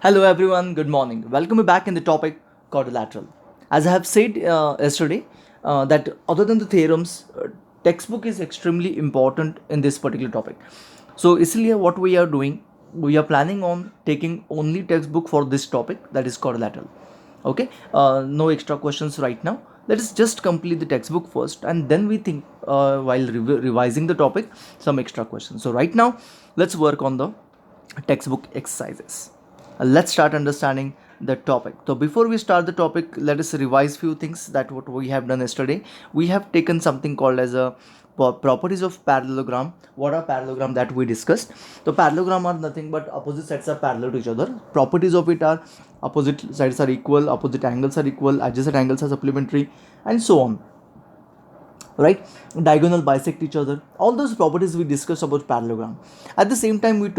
Hello everyone, good morning. Welcome back in the topic quadrilateral. As I have said yesterday, that other than the theorems, textbook is extremely important in this particular topic. So, इसलिए what we are planning on taking only textbook for this topic, that is quadrilateral. Okay, no extra questions right now. Let us just complete the textbook first, and then we think while revising the topic some extra questions. So right now, let's work on the textbook exercises. Let's start understanding the topic. So before we start the topic, let us revise few things that what we have done yesterday. We have taken something called as a properties of parallelogram. What are parallelogram that we discussed? So parallelogram are nothing but opposite sides are parallel to each other. Properties of it are opposite sides are equal, opposite angles are equal, adjacent angles are supplementary, and so on, right? Diagonal bisect each other, all those properties we discussed about parallelogram. At the same time, we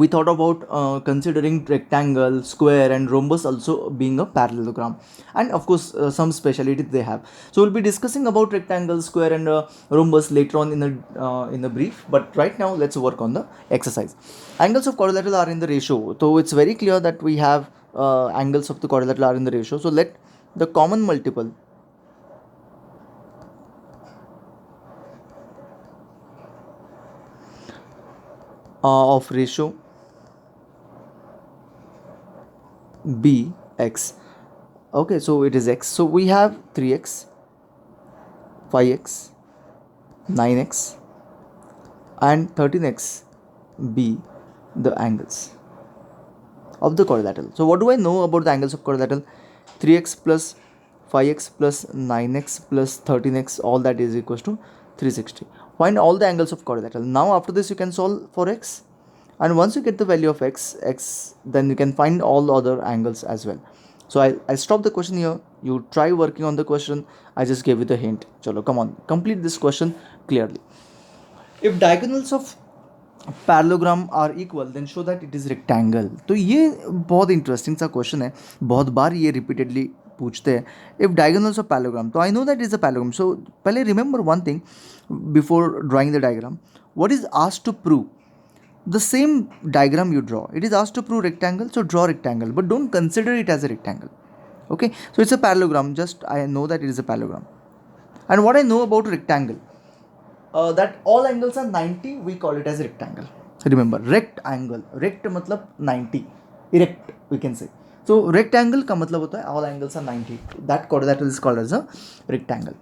thought about considering rectangle, square, and rhombus also being a parallelogram, and of course some speciality they have. So we'll be discussing about rectangle, square, and rhombus later on in a brief. But right now, let's work on the exercise. Angles of quadrilateral are in the ratio, so it's very clear that we have angles of the quadrilateral are in the ratio. So let the common multiple of ratio b x. Okay, so it is x, so we have 3x, 5x, 9x, and 13x be the angles of the quadrilateral. So what do I know about the angles of quadrilateral? 3x plus 5x plus 9x plus 13x, all that is equals to 360. Find all the angles of quadrilateral. Now after this you can solve for x, and once you get the value of x, then you can find all other angles as well. So I stop the question here. You try working on the question. I just gave you the hint. Chalo, come on, complete this question clearly. If diagonals of parallelogram are equal then show that it is rectangle. तो ये बहुत interesting सा question है, बहुत बार ये repeatedly पूछते हैं. If diagonals of parallelogram, तो I know that is a parallelogram. So पहले remember one thing before drawing the diagram. What is asked to prove? The same diagram you draw, it is asked to prove rectangle, so draw rectangle, but don't consider it as a rectangle. Okay, so it's a parallelogram. Just I know that it is a parallelogram. And what I know about rectangle, that all angles are 90, we call it as rectangle. Remember, rectangle, rect मतलब 90, erect we can say. So rectangle का मतलब होता है all angles are 90. That quadrilateral is called as a rectangle.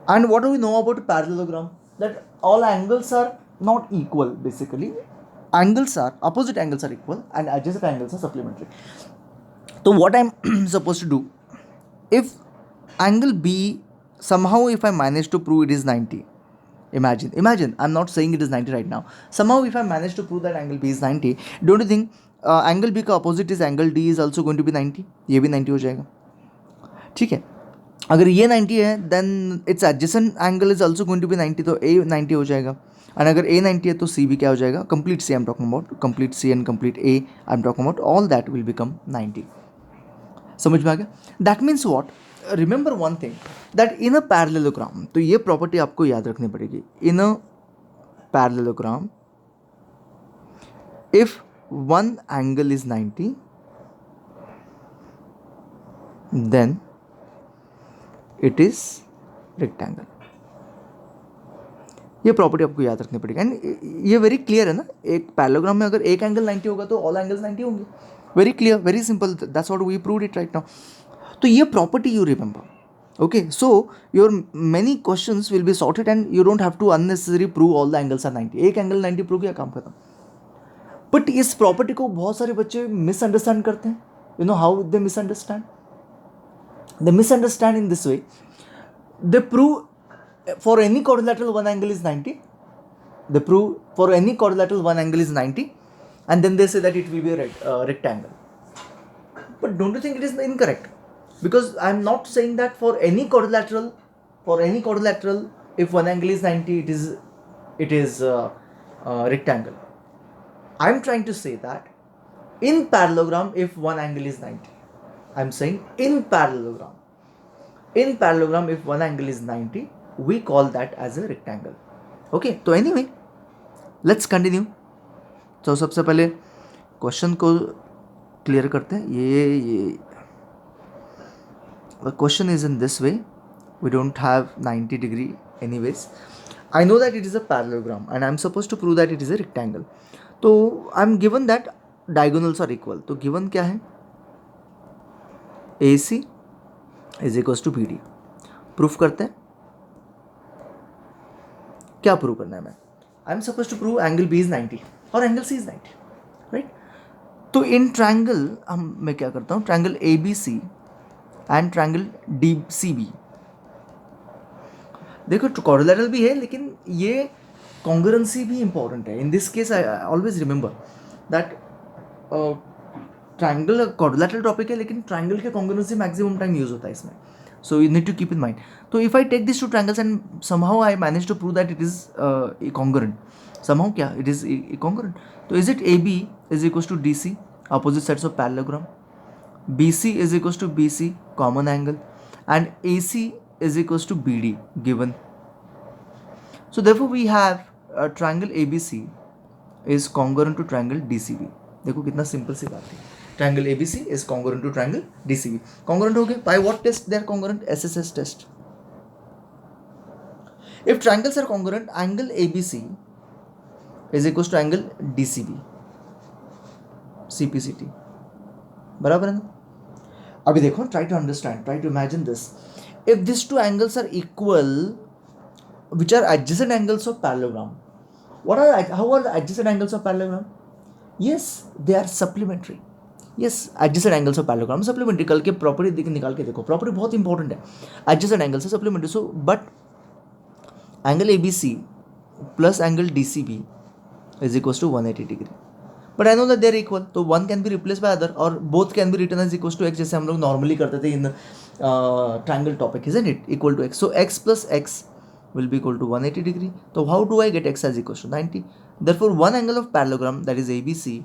And what do we know about parallelogram? That all angles are not equal basically. Angles are, opposite angles are equal and adjacent angles are supplementary. So what I'm supposed to do, if angle B, somehow if I manage to prove it is 90, imagine I'm not saying it is 90 right now. Somehow if I manage to prove that angle B is 90, don't you think angle B का opposite is angle D is also going to be 90? ये भी 90 हो जाएगा. ठीक है, अगर ये 90 है then its adjacent angle is also going to be 90, तो A 90 हो जाएगा. और अगर A 90 है तो C भी क्या हो जाएगा? Complete C I'm talking about, complete C and complete A I'm talking about, all that will become 90. समझ में आ गया? That means what? Remember one thing, that in a parallelogram, तो ये प्रॉपर्टी आपको याद रखनी पड़ेगी. In a parallelogram, if one angle is 90, then it is rectangle. ये प्रॉपर्टी आपको याद रखनी पड़ेगी. एंड ये वेरी क्लियर है ना, एक पैरेललोग्राम में अगर एक एंगल 90 होगा तो ऑल एंगल्स 90 होंगे. Very clear, very simple. That's what we proved it right now. तो ये property you remember. Okay, so your many questions will be sorted and you don't have to unnecessarily prove all the angles are 90. एक angle 90 prove किया, काम खत्म. But इस property को बहुत सारे बच्चे मिसअंडरस्टैंड करते हैं. You know how they misunderstand? They misunderstand in this way. They prove for any quadrilateral one angle is 90. They prove for any quadrilateral one angle is 90, and then they say that it will be a rectangle. But don't you think it is incorrect? Because I am not saying that for any quadrilateral, if one angle is 90, it is rectangle. I am trying to say that in parallelogram, if one angle is 90, I am saying in parallelogram, if one angle is 90, we call that as a rectangle. Okay, तो anyway, let's continue. तो सबसे पहले question को clear करते हैं ये the question is in this way. We don't have 90 degree anyways. I know that it is a parallelogram and I'm supposed to prove that it is a rectangle. तो I'm given that diagonals are equal. तो given क्या है, AC is equals to BD. Proof करते हैं, क्या prove करना है मैं, I am suppose to prove angle B is 90 और एंगल C is 90, राइट. तो इन ट्रायंगल मैं क्या करता हूँ, triangle ABC and triangle DCB, देखो क्वाड्रिलेटरल भी है लेकिन ये कॉन्ग्रुएंसी भी इंपॉर्टेंट है. इन this case I always remember that triangle quadrilateral topic है लेकिन ट्रायंगल के कॉन्ग्रुएंसी मैक्सिमम टाइम यूज होता है इसमें. So you need to keep in mind. So if I take these two triangles and somehow I manage to prove that it is congruent, somehow क्या it is congruent. So is it AB is equals to DC, opposite sides of parallelogram, BC is equals to BC, common angle, and AC is equals to BD given. So therefore we have triangle ABC is congruent to triangle DCB. देखो कितना simple सी बात है. Triangle ABC is congruent to triangle DCB. Congruent हो गए. By what test they are congruent? SSS test. If triangles are congruent, angle ABC is equals to angle DCB. CPCT. बराबर है ना? अभी देखो, try to understand, try to imagine this. If these two angles are equal, which are adjacent angles of parallelogram, how are the adjacent angles of parallelogram? Yes, they are supplementary. Yes, adjacent angles of parallelogram supplementary. कल के property निकाल के देखो, property बहुत important है. Adjacent angles है supplementary. So but angle ABC plus angle DCB is equals to 180 degree. But I know that they are equal, तो one can be replace by other और both can be written as equals to x, जैसे हम लोग normally करते थे in triangle topic, isn't it, equal to x. So x plus x will be equal to 180 degree. So how do I get x as equals to 90? Therefore one angle of parallelogram, that is ABC,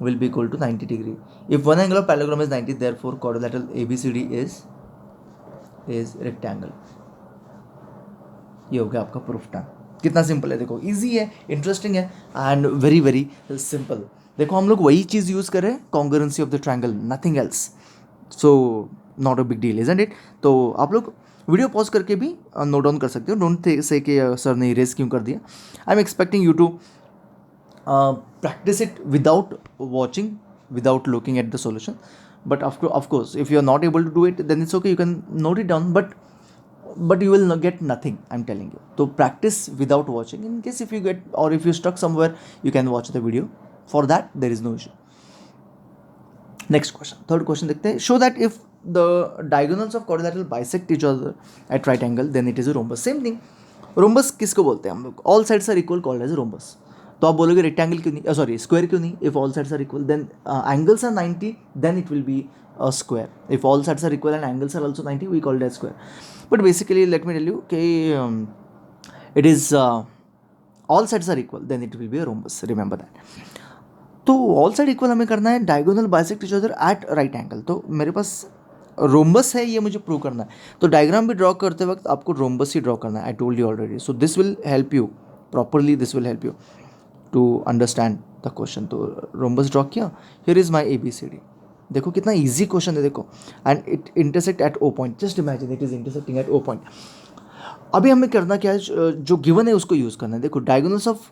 will be equal to 90 degree. If one angle of parallelogram is 90, therefore quadrilateral ABCD is rectangle. ये हो गया आपका proof time. कितना simple है देखो, easy है, interesting है and very very simple. देखो हम लोग वही चीज़ यूज़ कर रहे हैं, congruency of the triangle, nothing else. So not a big deal, isn't it. तो आप लोग वीडियो पॉज करके भी नोट डाउन कर सकते हो. डोंट से कि सर ने इरेज क्यों कर दिया. I am expecting you to practice it without watching, without looking at the solution. But of course if you are not able to do it, then it's okay, you can note it down, but you will not get nothing, I'm telling you. So practice without watching. In case if you get, or if you stuck somewhere, you can watch the video. For that there is no issue. Next question, third question देखते हैं. Show that if the diagonals of quadrilateral bisect each other at right angle, then it is a rhombus. Same thing. Rhombus किसको बोलते हैं हम लोग? All sides are equal called as a rhombus. तो आप बोलोगे रेक्टेंगल क्यों नहीं, सॉरी स्क्वायर क्यों नहीं? If all sides are equal then angles are 90, then it will be a square. If all sides are equal and angles are also 90, we call it as square. But basically let me tell you कि it is all sides are equal, then it will be a rhombus. Remember that. तो all side equal हमें करना है, diagonal bisect each other at right angle. तो मेरे पास rhombus है, ये मुझे प्रूव करना है. तो डायग्राम भी ड्रॉ करते वक्त आपको रोम्बस ही ड्रॉ करना है. I told you already. So this will help you properly, this will help you to understand the question. तो रोम्बस ड्रॉ किया. Here is my ABCD. देखो कितना ईजी क्वेश्चन है, देखो. And it intersect at O point. Just imagine it is intersecting at O point. अभी हमें करना क्या है, जो गिवन है उसको यूज़ करना है. देखो diagonals of,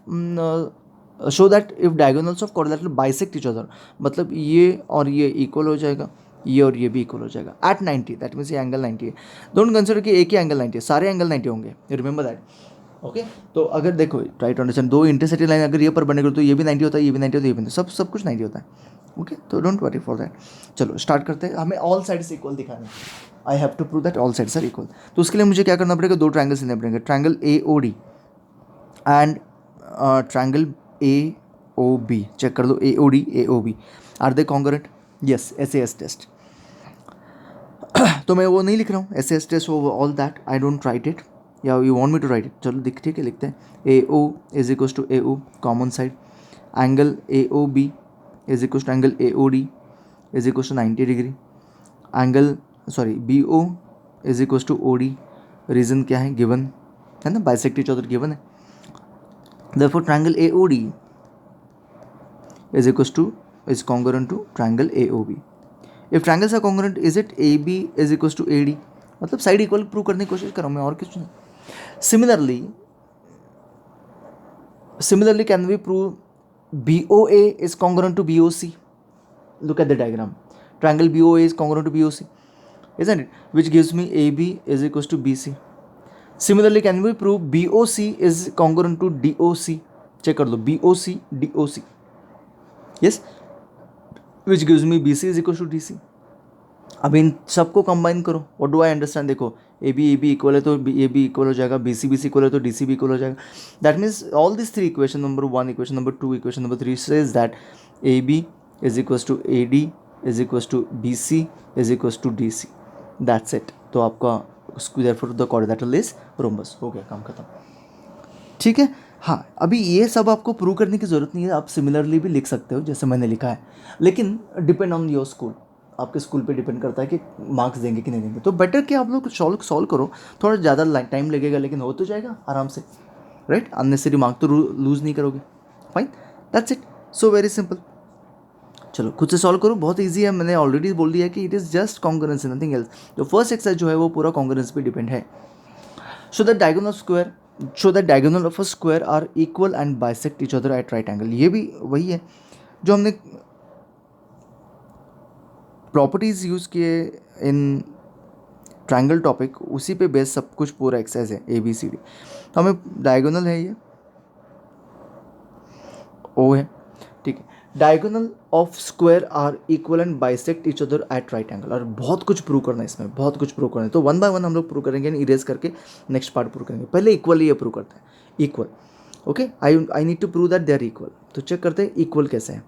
show that if diagonals of quadrilateral bisect each other, मतलब ये और ये इक्वल हो जाएगा, ये और ये भी इक्वल हो जाएगा एट 90. दैट मीन्स ये एंगल 90 है. डोंट कंसिडर कि एक ही एंगल 90 है, सारे एंगल 90 होंगे. Remember that. ओके. तो अगर देखो ट्राई टू अंडरस्टैंड, दो इंटरसेक्टिंग लाइन अगर ये पर बनेगा तो ये भी 90 होता है, ये भी 90 होता है, ये भी 90, सब कुछ 90 होता है. ओके. तो डोंट वरी फॉर दैट. चलो स्टार्ट करते हैं. हमें ऑल साइड्स इक्वल दिखाना है. I have to prove that all sides are equal. तो उसके लिए मुझे क्या करना पड़ेगा, दो ट्रायंगल्स लेने पड़ेंगे. Triangle AOD and triangle AOB. Check कर दो, AOD AOB are they congruent? Yes. SAS test. तो मैं वो नहीं लिख रहा हूँ, SAS test all that I don't write it, या you want me to write it? चलो ठीक है, लिखते हैं. AO is equals to AO common side. Angle AOB is equals to angle AOD is equals to 90 degree. Angle BO is equals to OD. Reason क्या है, given है ना, bisect each other given है. Therefore triangle AOD is equals to is congruent to triangle AOB. If triangles are congruent, is it AB is equals to AD? मतलब side equal prove करने की कोशिश करो मैं, और कुछ नहीं. Similarly, can we prove BOA is congruent to BOC? Look at the diagram. Triangle BOA is congruent to BOC, isn't it? Which gives me AB is equals to BC. Similarly, can we prove BOC is congruent to DOC? Check कर लो, BOC DOC. Yes, which gives me BC is equals to DC. अब इन सबको combine करो. What do I understand? देखो AB equal है तो AB equal हो जाएगा, BC equal है तो DC भी इक्वल हो जाएगा. That means all this three, equation number 1, equation number 2, equation number 3 says that AB is equals to AD is equals to BC is equals to DC. That's it. तो आपका therefore the quadrilateral is rhombus. हो गया, काम खत्म. ठीक है. हाँ, अभी ये सब आपको प्रूव करने की ज़रूरत नहीं है. आप सिमिलरली भी लिख सकते हो जैसे मैंने लिखा है, लेकिन डिपेंड ऑन योर स्कूल. आपके स्कूल पे डिपेंड करता है कि मार्क्स देंगे कि नहीं देंगे. तो बेटर कि आप लोग सॉल्व करो. थोड़ा ज़्यादा टाइम लगेगा, लेकिन हो तो जाएगा आराम से, राइट. अननेसेसरी मार्क तो लूज़ नहीं करोगे. Fine, that's it. So very simple. चलो खुद से सॉल्व करो, बहुत इजी है. मैंने ऑलरेडी बोल दिया कि it is just congruence, nothing else. जो फर्स्ट एक्सरसाइज जो है वो पूरा कॉन्ग्रुएंस पे डिपेंड है. Show that diagonal of a square are equal and bisect each other at right angle. ये भी वही है जो हमने प्रॉपर्टीज़ यूज़ किए इन ट्रायंगल टॉपिक, उसी पे बेस सब कुछ पूरा एक्सरसाइज है ABCD. तो हमें डायगोनल है, ये O है, ठीक है. Diagonal of square are equal and bisect each other at right angle. और बहुत कुछ प्रूव करना है इसमें, बहुत कुछ प्रूव करना है. तो 1 बाय 1 हम लोग प्रूव करेंगे, इरेज करके नेक्स्ट पार्ट प्रूव करेंगे. पहले इक्वल ये प्रूव करते हैं. Equal, okay. I need to prove that they are equal. तो चेक करते हैं इक्वल कैसे है.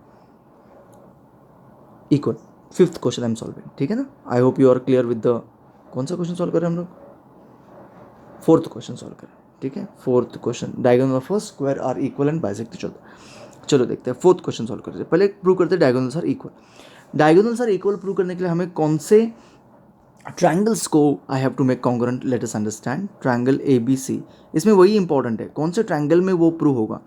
Equal, 5th question I am solving, ठीक है ना. I hope you are clear with the, कौन सा क्वेश्चन सॉल्व करें हम लोग? 4th क्वेश्चन सॉल्व करें, ठीक है. 4th question, diagonal of a square are equal and bisect each other. चलो देखते हैं 4th क्वेश्चन सॉल्व करते हैं. पहले प्रूव करते हैं diagonals are equal. Diagonals are equal prove करने के लिए हमें कौन से ट्रायंगल्स को I have to make congruent. Let us understand. Triangle ABC, इसमें वही इंपॉर्टेंट है, कौन से ट्रायंगल में वो प्रूव होगा.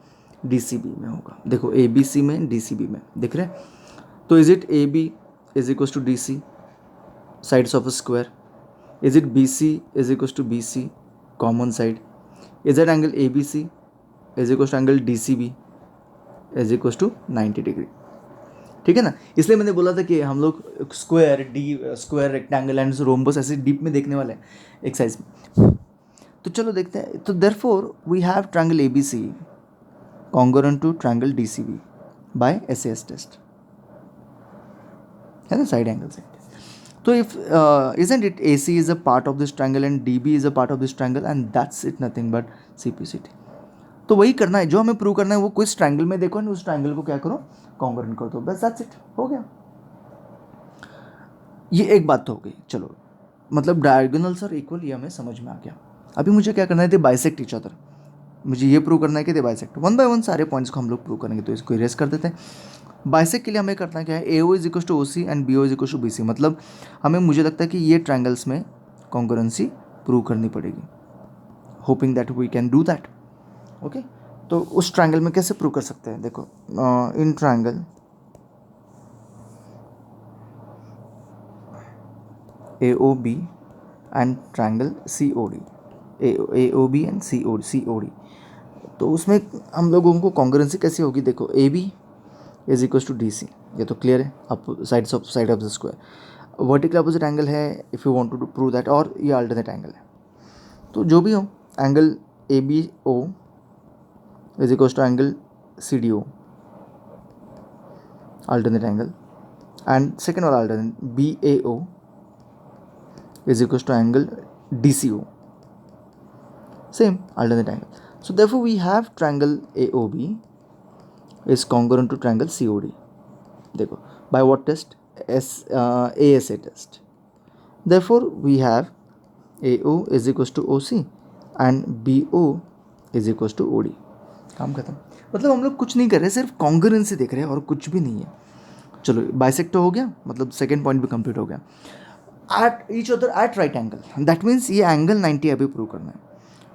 DCB में होगा. देखो ABC में, DCB में, दिख रहे हैं. तो is it AB is equals to DC, sides of a square? Is it BC is equals to BC, common side? Is that angle ABC is equals to angle DCB is equals to 90 degree. ठीक है ना. इसलिए मैंने बोला था कि हम लोग स्क्वायर रेक्टेंगल एंड रोम्बस ऐसे डीप में देखने वाले हैं एक्सरसाइज में. तो चलो देखते हैं. तो therefore we have triangle ABC congruent to triangle DCB by SAS test, है ना, साइड एंगल से. तो if isn't it AC is a part of this triangle and DB is a part of this triangle and that's it, nothing but CPCT. तो वही करना है जो हमें प्रूव करना है. वो कुछ ट्रायंगल में देखो, उस ट्रायंगल को क्या करो, कॉन्ग्रुएंट कर दो, बस दैट्स इट, हो गया. ये एक बात तो हो गई. चलो मतलब डायगोनल्स आर इक्वल, ये हमें समझ में आ गया. अभी मुझे क्या करना है, दे बाइसेक्ट ईच अदर. मुझे ये प्रूव करना है कि दे बाइसेक्ट. 1 बाय 1 सारे पॉइंट्स को हम लोग प्रूव करेंगे. तो इसको इरेज कर देते हैं. बाइसेक्ट के लिए हमें करना क्या है, AO is equal to OC and BO is equal to BC. मतलब हमें, मुझे लगता है कि ये ट्रायंगल्स में कॉन्ग्रुएंसी प्रूव करनी पड़ेगी. Hoping that we can do that. Okay. तो उस ट्रायंगल में कैसे प्रूव कर सकते हैं. देखो in triangle AOB and triangle COD, AOB and COD. तो उसमें हम लोगों को कॉन्ग्रुएंसी कैसी होगी. देखो AB is equals to DC, ये तो क्लियर है. Up side of the square. Vertical opposite angle है if you want to prove that, और ये अल्टरनेट एंगल है. तो जो भी हो, angle ABO is equals to angle CDO, alternate angle. And second वाला alternate BAO is equals to angle DCO, same alternate angle. So therefore we have triangle AOB is congruent to triangle COD. देखो by what test, ASA test. Therefore we have AO is equals to OC and BO is equals to OD. काम खत्म. मतलब हम लोग कुछ नहीं कर रहे, सिर्फ कॉन्ग्रुएंसी देख रहे हैं और कुछ भी नहीं है. चलो बाइसेक्ट हो गया, मतलब सेकेंड पॉइंट भी कंप्लीट हो गया. At each other at right angle, that means ये एंगल 90 अभी प्रूव करना है.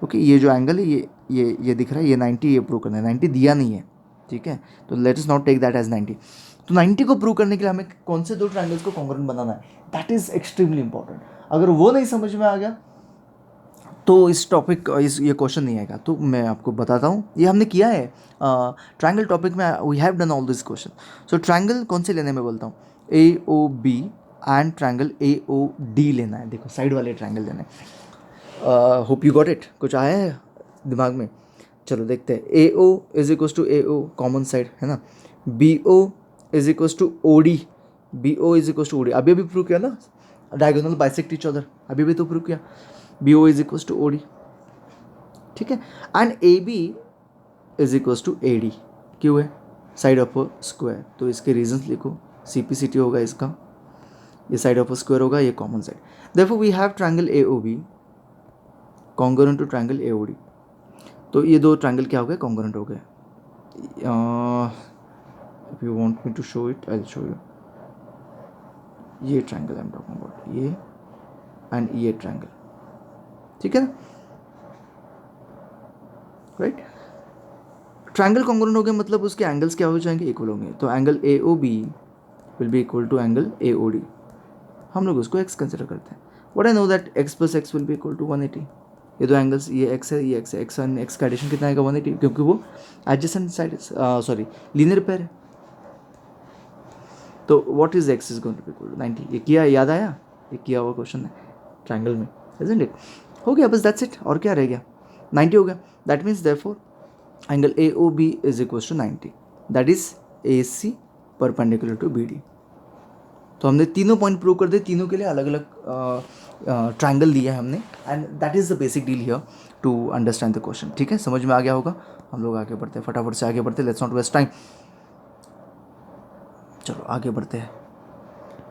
ओके. ये जो एंगल है ये दिख रहा है, ये 90 ये प्रूव करना है. 90 दिया नहीं है, ठीक है. तो let us not take that as 90. तो 90 को प्रूव करने के लिए हमें कौन से दो ट्रायंगल्स को कॉन्ग्रुएंट बनाना है, दैट इज एक्सट्रीमली इंपॉर्टेंट. अगर वो नहीं समझ में आ गया तो इस टॉपिक ये क्वेश्चन नहीं आएगा. तो मैं आपको बताता हूँ, ये हमने किया है ट्रायंगल टॉपिक में. We have done all this question. So triangle कौन से लेने में बोलता हूँ, A O B and triangle A O D लेना है. देखो साइड वाले ट्रायंगल लेना है. Hope you got it. कुछ आया है दिमाग में? चलो देखते हैं. A O is equals to A O, common side है ना. B O is equals to O D, B O is equals to O D. अभी अभी प्रूव किया ना, डायगोनल बाइसेक्ट ईच अदर, अभी भी तो प्रूव किया. B O is equals to O D, ठीक है. And A B is equals to A D. क्यों है? Side of a square. तो इसके रीजंस लिखो. सी पी सी टी होगा इसका, ये साइड ऑफ अ स्क्वायर होगा, ये common side. Therefore we have triangle A O B congruent to triangle A O D. तो ये दो ट्रायंगल क्या हो गए? कॉन्ग्रुएंट हो गए. If you want me to show it, I will show you. ये triangle I am talking about, ये एंड ये ट्रायंगल, ठीक है ना, राइट. ट्रायंगल कॉन्ग्रुएंट हो गया मतलब उसके एंगल्स क्या हो जाएंगे? इक्वल होंगे. तो angle A O B will be equal to angle A O D. हम लोग उसको एक्स कंसिडर करते हैं. What I know that x plus x will be equal to 180. ये दो एंगल्स, ये एक्स है, ये एक्स है. एक्स एंड एक्स का एडिशन कितना आएगा? 180, क्योंकि वो adjacent side, sorry linear pair है. तो what is x is going to be equal to 90. ये किया, याद आया? ये किया हुआ क्वेश्चन है ट्रायंगल में, इजंट इट? हो गया बस, दैट्स इट. और क्या रह गया? 90 हो गया. That means therefore angle A O B is equal to 90. That is A C perpendicular to B D. तो हमने तीनों पॉइंट प्रूव कर दिए. तीनों के लिए अलग अलग ट्रायंगल दिया है हमने. And that is the basic deal here to understand the question. ठीक है, समझ में आ गया होगा. हम लोग आगे बढ़ते हैं, फटाफट से आगे बढ़ते हैं. Let's not waste time. चलो आगे बढ़ते हैं.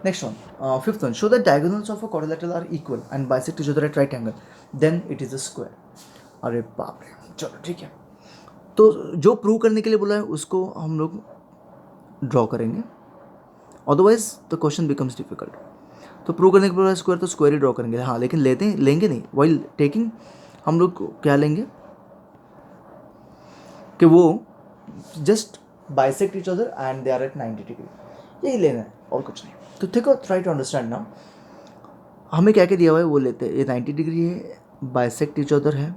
Next one, fifth one. Show the diagonals of a quadrilateral are equal and bisect each other at right angle, then it is a square. अरे बाप रे. चलो ठीक है. तो जो प्रूव करने के लिए बोला है उसको हम लोग ड्रॉ करेंगे, otherwise the question becomes difficult. तो प्रूव करने के लिए स्क्वायर, तो स्क्वायर ही ड्रॉ करेंगे. हाँ, लेकिन लेंगे नहीं. वाइल टेकिंग हम लोग क्या लेंगे कि वो just bisect each other and they are at 90 degree. यही लेना है और कुछ नहीं. तो देखो, ट्राई टू अंडरस्टैंड नाउ. हमें क्या क्या दिया हुआ है वो लेते हैं. ये 90 डिग्री है, बाइसेक्ट ईच अदर है,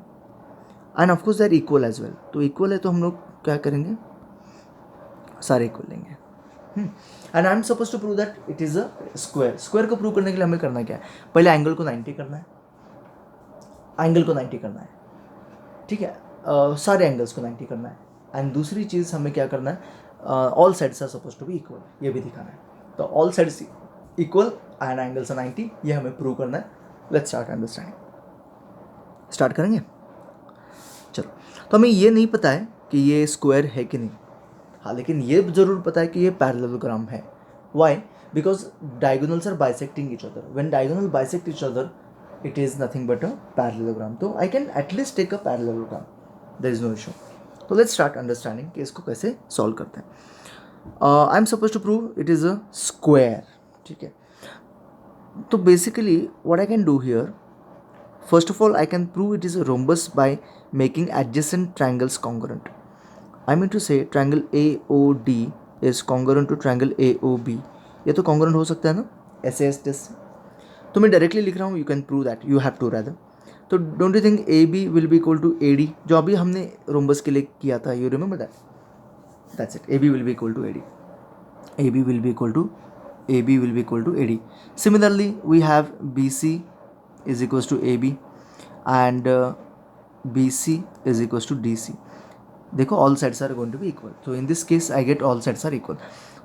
and of course they are equal as well. तो इक्वल है तो हम लोग क्या करेंगे? सारे इक्वल लेंगे. And I am suppose to prove that it is a square. Square को प्रूव करने के लिए हमें करना क्या है? पहले एंगल को 90 करना है. एंगल को 90 करना है, ठीक है. सारे एंगल्स को 90 करना है. एंड दूसरी चीज़ हमें क्या करना है? All sides are suppose to be equal, ये भी दिखाना है. तो all sides equal and angles are 90, ये हमें प्रूव करना है. Let's start understanding. स्टार्ट करेंगे. चलो. तो हमें ये नहीं पता है कि ये स्क्वायर है कि नहीं. हाँ, लेकिन ये ज़रूर पता है कि ये पैरेललोग्राम है. Why? Because diagonals are bisecting each other. When diagonal bisect each other, it is nothing but a parallelogram. तो I can at least take a parallelogram. There is no issue. So let's start understanding कि इसको कैसे solve करते हैं. I am supposed to prove it is a square. ठीक है. तो basically what I can do here, first of all I can prove it is a rhombus by making adjacent triangles congruent. I mean to say triangle AOD is congruent to triangle AOB. ये तो congruent हो सकता है ना SAS test से. तो मैं directly लिख रहा हूँ. You can prove that, you have to rather. तो don't you think A B will be equal to A D, जो अभी हमने रोम्बस के लिए किया था? You remember that? That's it. A B will be equal to A D. A B will be equal to A B will be equal to A D. Similarly we have B C is equals to A B and B C is equals to D C. देखो, all sides are going to be equal. So in this case I get all sides are equal.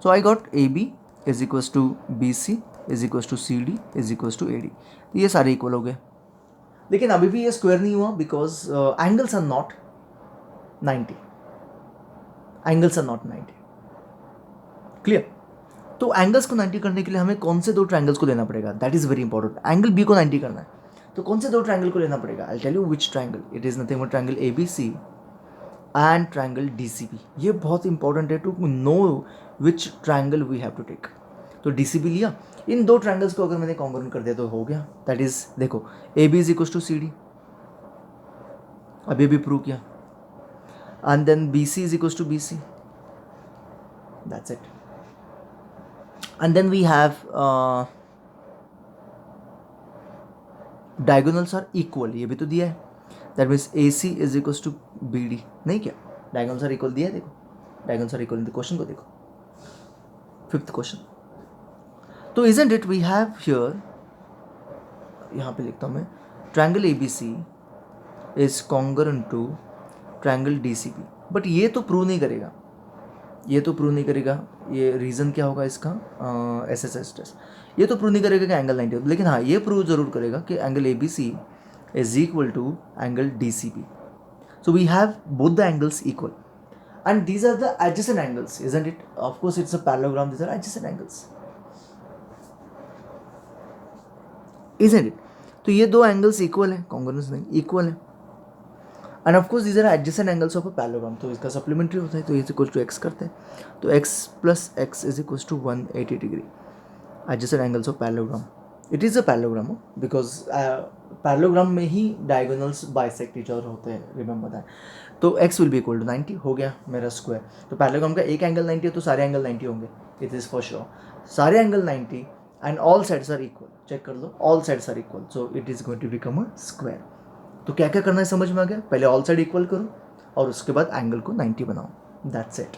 So I got A B is equals to B C is equals to C D is equals to A D. ये सारे equal हो गए. लेकिन अभी भी ये square नहीं हुआ because angles are not 90. Angles are not 90. Clear? तो एंगल्स को 90 करने के लिए हमें कौन से दो ट्रायंगल्स को लेना पड़ेगा? That is very important. Angle B को 90 करना है तो कौन से दो ट्रायंगल को लेना पड़ेगा? I tell you which triangle. It is nothing but triangle A B C and triangle D C B. ये बहुत इंपॉर्टेंट है to know which triangle we have to take. तो डी सी बी लिया. इन दो ट्रायंगल्स को अगर मैंने कॉन्ग्रुएंट कर दिया तो हो गया. दैट इज, देखो, A B is equal to C D, अभी भी प्रूव किया. And then B C is equal to B C. That's it. And then we have diagonals are equal, ये भी तो दिया है, that means A C is equal to B D, नहीं क्या? डायगोनल्स आर इक्वल दिया है, देखो diagonals are equal in the question को देखो, फिफ्थ क्वेश्चन। तो isn't it we have here, यहाँ पे लिखता हूँ मैं, triangle A B C is congruent to triangle D C B, but ये तो प्रूव नहीं करेगा, ये तो प्रूव नहीं करेगा, ये रीज़न क्या होगा इसका, एस एस एस टेस्ट, ये तो प्रूव नहीं करेगा कि एंगल 90, लेकिन हाँ ये प्रूव जरूर करेगा कि angle A B C is equal to angle D C B. So we have both the angles equal, and these are the adjacent angles, isn't it? Of course it's a parallelogram, these are adjacent angles, isn't it? तो ये दो angles equal है, congruence नहीं, equal है, and of course these are adjacent angles of a parallelogram, तो इसका supplementary होता है, तो इज इक्वल टू x करते हैं, तो x plus x is equals to 180 degree, adjacent angles of parallelogram. It is a parallelogram because parallelogram में ही diagonals bisect each other होते हैं, remember that. तो x will be equal to 90, हो गया मेरा स्क्वायर, तो पैरेललोग्राम का एक एंगल 90 है तो सारे एंगल 90 होंगे, इट इज़ फॉर श्योर, सारे angle 90 and all sides are equal, check कर लो all sides are equal, so it is going to become a square. तो क्या क्या करना है समझ में आ गया, पहले ऑल साइड इक्वल करो और उसके बाद एंगल को 90 बनाओ, दैट्स इट.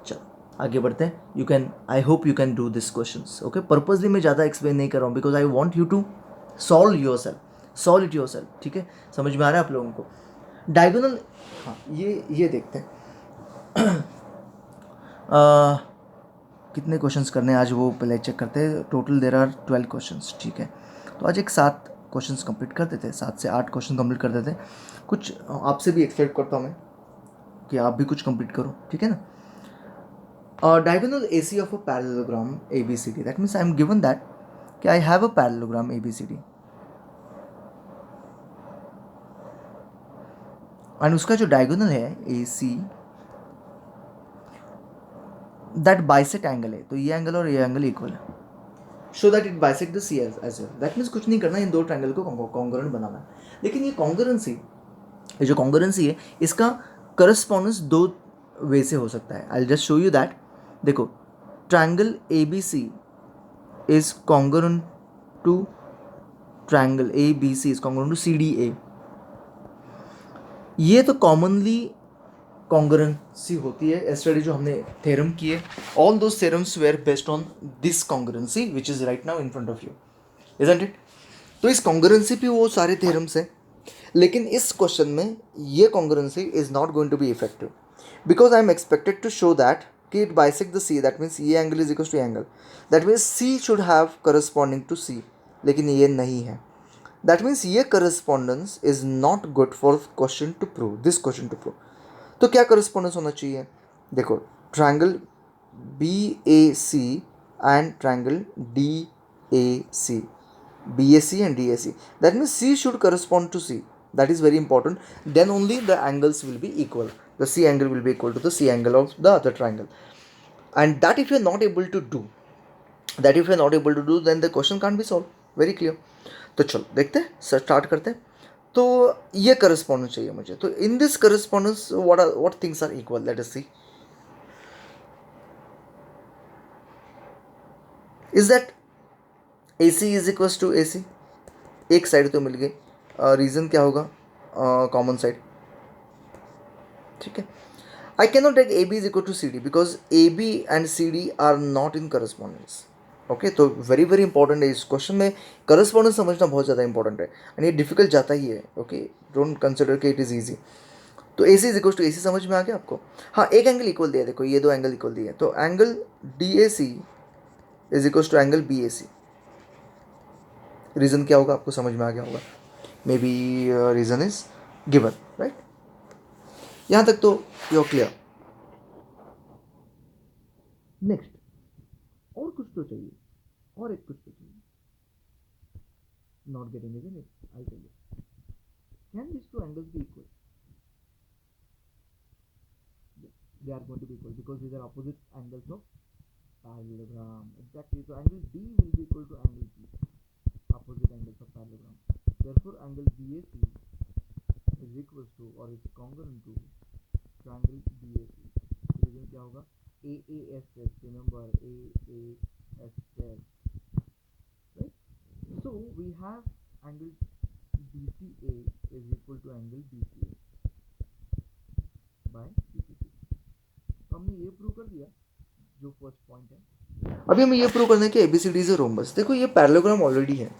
चलो आगे बढ़ते हैं, you can, I hope you can do this questions, okay. Purposely मैं ज़्यादा एक्सप्लेन नहीं कर रहा हूँ because I want you to solve yourself, solve it yourself, ठीक है, समझ में आ रहा है आप लोगों को. डायगोनल, हाँ ये देखते हैं. कितने क्वेश्चंस करने हैं आज वो पहले चेक करते हैं. टोटल देर आर 12 क्वेश्चंस, ठीक है. तो आज एक 7 क्वेश्चंस कंप्लीट कर देते हैं, 7 से 8 क्वेश्चन कंप्लीट कर देते हैं. कुछ आपसे भी एक्सपेक्ट करता हूँ मैं कि आप भी कुछ कंप्लीट करो, ठीक है ना. Diagonal A C of a parallelogram A B C D, that means I am given that कि I have a parallelogram A B C D, and उसका जो डायगोनल है A C that bisect angle है, तो ये angle और ये angle equal है, show that it bisect the C as well, that means कुछ नहीं करना, इन दो ट्रायंगल को कॉन्ग्रुएंट बनाना है. लेकिन ये कॉन्ग्रुएंसी, ये जो कॉन्ग्रुएंसी है इसका करस्पॉन्डेंस दो वे से हो सकता है. I just show you that. देखो triangle A B C is congruent to triangle A B C is congruent to C D A, ये तो कॉमनली कॉन्ग्रुएंसी होती है. एस्टरडे जो हमने थ्योरम किए, all those theorems were based on this congruency which is right now in front of you, isn't it. तो इस congruency पे वो सारे थ्योरम्स हैं, लेकिन इस क्वेश्चन में ये congruency is not going to be effective because I am expected to show that कि it bisect the C, that means ये angle is equal to angle, that means C should have corresponding to C, लेकिन ये नहीं है. That means ये correspondence is not good for question to prove, this question to prove. तो क्या correspondence होना चाहिए, देखो triangle B A C and triangle D A C, B A C and D A C, that means C should correspond to C, that is very important, then only the angles will be equal, the C angle will be equal to the C angle of the other triangle, and that if you are not able to do, that if you are not able to do then the question can't be solved, very clear. तो चलो देखते हैं, start करते हैं. तो ये correspondence चाहिए मुझे, तो in this correspondence what things are equal, let us see. Is that A C is equal to A C, एक साइड तो मिल गई, रीज़न क्या होगा, कॉमन साइड, ठीक है. I can not take A B is equal to C D because A B and C D are not in correspondence, okay. तो very very important है इस क्वेश्चन में, करस्पॉन्डेंस समझना बहुत ज़्यादा इंपॉर्टेंट है, एंड ये डिफिकल्ट जाता ही है, ओके. डोंट कंसिडर कि इट इज़ ईजी. तो ए C is equal to A सी समझ में आ गया आपको. हाँ एक एंगल इक्वल दिया है, देखो ये दो एंगल इक्वल दिए हैं, तो angle D A C is equal to angle B A C. Reason क्या होगा आपको समझ में आ गया होगा, maybe reason is given, right. यहाँ तक तो यू क्लियर. नेक्स्ट और कुछ तो चाहिए, और एक कुछ तो चाहिए. Not getting is it, I tell you. Can this two angles be equal, they are going to be equal because these are opposite angles of parallelogram, exactly. So angle D will be equal to angle B, opposite angles of parallelogram. Therefore angle BAC is equal to or is congruent to triangle BAC. Reason क्या होगा, AASS, remember AASS, right? So we have angle BCA is equal to angle BCA by BCC. तो हमने ये prove कर दिया जो first point है। अभी हमें ये प्रूव करना है कि ABCD इज अ रोम्बस। देखो ये पैरेललोग्राम ऑलरेडी है,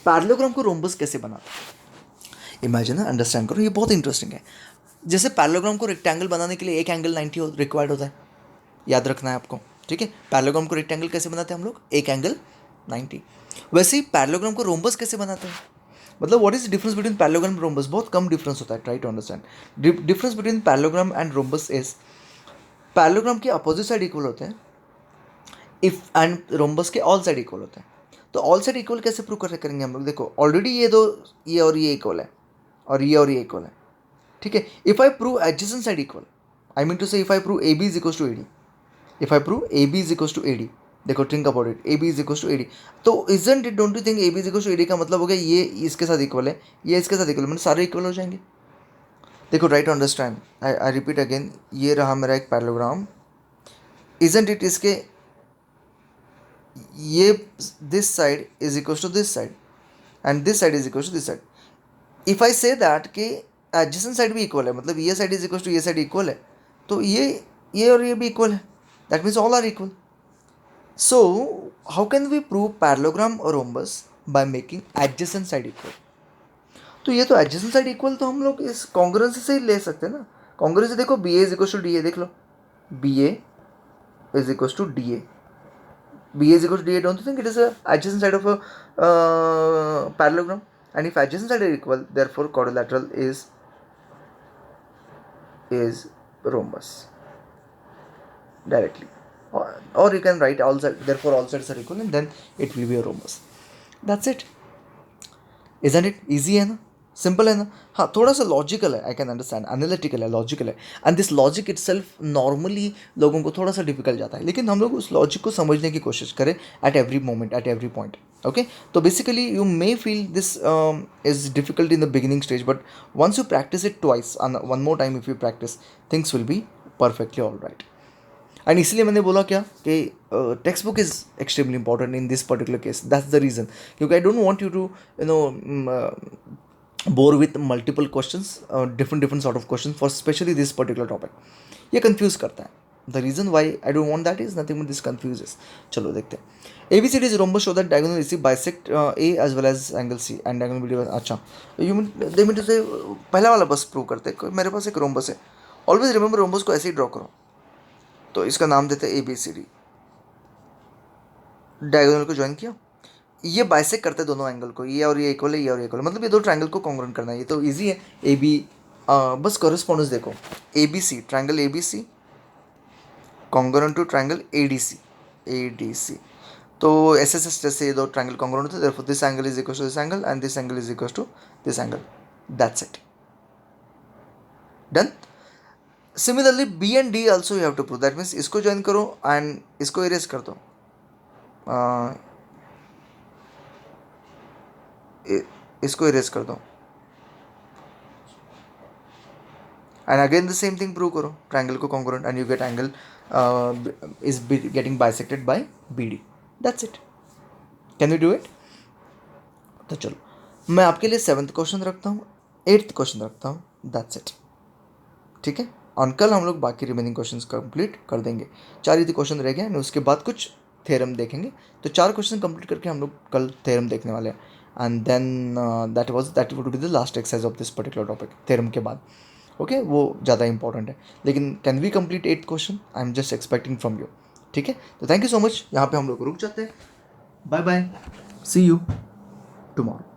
पैरेललोग्राम को रोम्बस कैसे बनाते हैं इमेजिन, अंडरस्टैंड करो, ये बहुत इंटरेस्टिंग है। जैसे पैरेललोग्राम को रेक्टेंगल बनाने के लिए एक एंगल 90 रिक्वायर्ड होता है, याद रखना है आपको, ठीक है। पैरेललोग्राम को रेक्टेंगल कैसे बनाते हैं हम लोग, एक एंगल 90। वैसे ही पैरेललोग्राम को रोम्बस कैसे बनाते हैं, मतलब what is difference between parallelogram and rhombus, बहुत कम डिफरेंस होता है, try to understand. Difference between parallelogram and rhombus is, parallelogram के अपोजिट साइड इक्वल होते हैं इफ, एंड रोम्बस के ऑल साइड इक्वल होते हैं। तो ऑल साइड इक्वल कैसे प्रूव करेंगे हम लोग, देखो ऑलरेडी ये दो, ये और ये इक्वल है, और ये इक्वल है, ठीक है। If I prove adjacent side equal, I mean to say if I prove AB is equal to AD, if I prove AB is equal to AD, देखो think about it, AB is equal to AD, तो isn't it, don't you think AB is equal to AD का मतलब हो गया ये इसके साथ equal है, ये इसके साथ इक्वल है, मतलब सारे इक्वल हो जाएंगे। देखो right to understand, I repeat again, ये रहा मेरा एक पैरेललोग्राम, इजंट इट इसके ये this side is equal to this side and this side is equal to this side. If I say that कि एडजेसेंट साइड भी इक्वल है, मतलब ये साइड इज इक्वल टू ये साइड इक्वल है, तो ये और ये भी इक्वल है, that means all are equal. So how can we prove parallelogram और rhombus, by making adjacent side equal. तो ये तो एडजेसेंट साइड इक्वल तो हम लोग इस कॉन्ग्रुएंसी से ही ले सकते हैं ना। कॉन्ग्रुएंसी देखो, BA is equal to DA, देख लो BA is equal to DA, BA is equal to DA, don't you think it is a adjacent side of a parallelogram? And if adjacent side are equal, therefore quadrilateral is rhombus directly. Or you can write all sides, therefore all sides are equal, and then it will be a rhombus. That's it. Isn't it easy है ना, simple है ना। हाँ थोड़ा सा logical है, I can understand, analytical है, logical है, and this logic it self normally लोगों को थोड़ा सा डिफिकल्ट जाता है, लेकिन हम लोग उस लॉजिक को समझने की कोशिश करें at every moment, at every point, okay. तो basically you may feel this is difficult in the beginning stage, but once you practice it twice, one more time if you practice, things will be perfectly all right. And इसलिए मैंने बोला क्या कि text book is extremely important in this particular case, that's the reason, क्योंकि I don't want you to bore with multiple questions, different sort of question for specially this particular topic, ये confuse करता है। The reason why I don't want that is nothing but this confuses. चलो देखते हैं। ABCD is rhombus show that diagonal AC bisect A as well as angle C and diagonal BD। अच्छा you mean they mean to say पहला वाला बस prove करते हैं, मेरे पास एक रोम्बस है, ऑलवेज रिमेंबर रोम्बस को ऐसे ही ड्रॉ करो, तो इसका नाम देते हैं ABCD, डायगोनल को ज्वाइन किया, ये बाइसेक करते हैं दोनों एंगल को, ये और ये इक्वल है, ये और ये इक्वल है, मतलब ये दो ट्रायंगल को कॉन्ग्रुएंट करना है, ये तो इजी है। AB बस कॉरेस्पॉन्डेंस देखो, ABC triangle ABC congruent to triangle ADC, तो SSS जैसे ये दो ट्रायंगल कॉन्ग्रुएंट होते हैं, therefore this angle is equal to this angle and this angle is equal to this angle, that's it, done. Similarly B and D also you have to prove, that means इसको join करो and इसको erase कर दो, इसको erase कर दो and again the same thing prove करो, triangle को congruent and you get angle is getting bisected by BD, that's it. Can you do it? तो चलो मैं आपके लिए 7th क्वेश्चन रखता हूँ, 8th क्वेश्चन रखता हूँ, दैट्स इट, ठीक है। और कल हम लोग बाकी रिमेनिंग क्वेश्चंस कंप्लीट कर देंगे, 4 ही क्वेश्चन रह गए हैं, उसके बाद कुछ थ्योरम देखेंगे, तो 4 क्वेश्चन कंप्लीट करके हम लोग कल थ्योरम देखने वाले हैं, and then that would be the last exercise of this particular topic theorem के बाद, ओके वो ज़्यादा इंपॉर्टेंट है। लेकिन can we complete 8th question, I am just expecting from you, ठीक है। तो थैंक यू सो मच, यहाँ पे हम लोग रुक जाते हैं, bye bye, see you tomorrow.